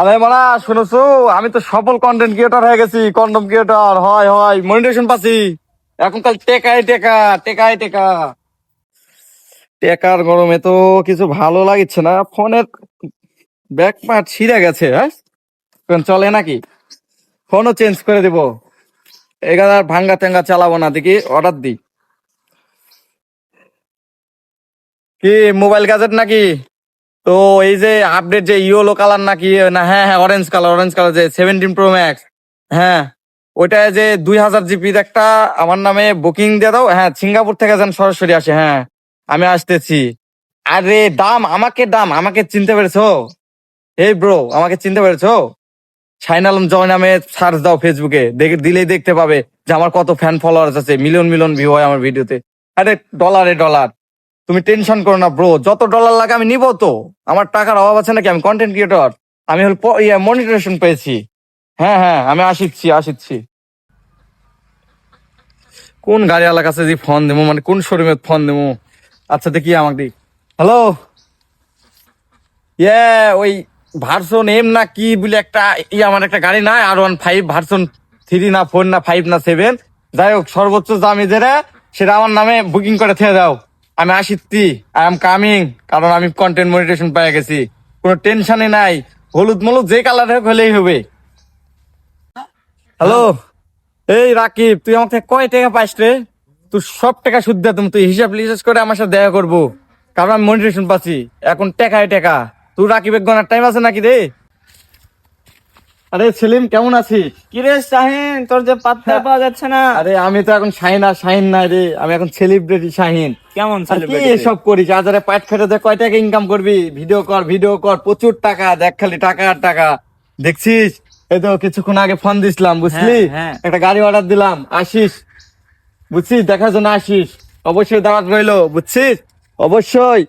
আরে মারা শুনেছো, আমি তো সফল কন্টেন্ট ক্রিয়েটর হয়ে গেছি। কন্টেন্ট ক্রিয়েটর হয় হয় মনিটাইজেশন পাচ্ছি। এখন কাল টেকায় টেকা, টেকায় টেকা। টেকার গরমে তো কিছু ভালো লাগছে না। ফোনের ব্যাক পার্ট ছিঁড়ে গেছে। হ্যাঁ, এখন চলে নাকি? ফোনও চেঞ্জ করে দিব। এগার আর ভাঙ্গা টেঙ্গা চালাবো না, দেখি অর্ডার দিই। কি মোবাইল গ্যাজেট নাকি? তো এই যে আপডেট যে ইয়েলো কালার নাকি না, হ্যাঁ হ্যাঁ অরেঞ্জ কালার, অরেঞ্জ কালার যে 17 Pro Max। হ্যাঁ, ওইটা যে 2000 জিবির একটা আমার নামে বুকিং দিয়ে দাও। হ্যাঁ, সিঙ্গাপুর থেকে যেন সরাসরি আসে। হ্যাঁ, আমি আসতেছি। আরে দাম আমাকে চিনতে পেরেছো? এই ব্রো, আমাকে চিনতে পেরেছো? শাহিন আলম জয় নামে সার্চ দাও ফেসবুকে, দেখে দিলেই দেখতে পাবে যে আমার কত ফ্যান ফলোয়ার্স আছে। মিলিয়ন মিলিয়ন ভিউ হয় আমার ভিডিওতে। আরে ডলারে ডলার। তুমি টেনশন করো না ব্রো, যত ডলার লাগে আমি নিবো তো। আমার টাকার অভাব আছে নাকি? আমি কন্টেন্ট ক্রিয়েটর। আমি হল মনিটাইজেশন পেয়েছি। হ্যাঁ হ্যাঁ, আমি আসিচ্ছি আসিচ্ছি। কোন গাড়িওয়ালার কাছে যে ফোন দেবো, মানে কোন শোরুমে ফোন দেবো? আচ্ছা দেখি আমাকে দিই। হ্যালো, ইয়ে ওই ভার্সন এম না কি বলে একটা আমার একটা গাড়ি নাই, R15 ভার্সন 3 না 4 না 5 না 7, যাই হোক সর্বোচ্চ দামি যেটা সেটা আমার নামে বুকিং করে থেকে দাও। আমি আসিচ্ছি, আই এম কামিং। কারণ আমি কন্টেন্ট মনিটেশন পেয়ে গেছি, কোনো টেনশনই নাই। হলুদ মলুদ যে কালার হলেই হবে। হ্যালো, এই রাকিব, তুই আমার থেকে কয় টাকা পাইস রে? তুই সব টাকা সুদ দে, তুমি তুই হিসাব লিসাব করে আমার সাথে দেখা করবো। কারণ আমি মনিটেশন পাচ্ছি এখন টাকায় টাকা। তুই রাকিবের গনার টাইম আছে নাকি রে? আরে সেলিম, কেমন আছিস? কিরে শাহিন, তোর যে পাত্তা পাওয়া যাচ্ছে না। আরে আমি তো এখন শাহিন আর শাহিন নাই রে, আমি এখন সেলিব্রিটি শাহিন। কেমন আর কি সেলিব্রিটি? এসব করিস? আজারে পাইট খেটে দে, কয় টাকা ইনকাম করবি? ভিডিও কর ভিডিও কর, প্রচুর টাকা। দেখ খালি টাকা আর টাকা। দেখছিস? এই তো কিছুক্ষণ আগে ফোন দিছিলাম, বুঝলি? হ্যাঁ, হ্যাঁ। একটা গাড়ি অর্ডার দিলাম, আসিস বুঝছিস? দেখার জন্য আসিস, অবশ্যই দাওয়াত রইলো, বুঝছিস? অবশ্যই।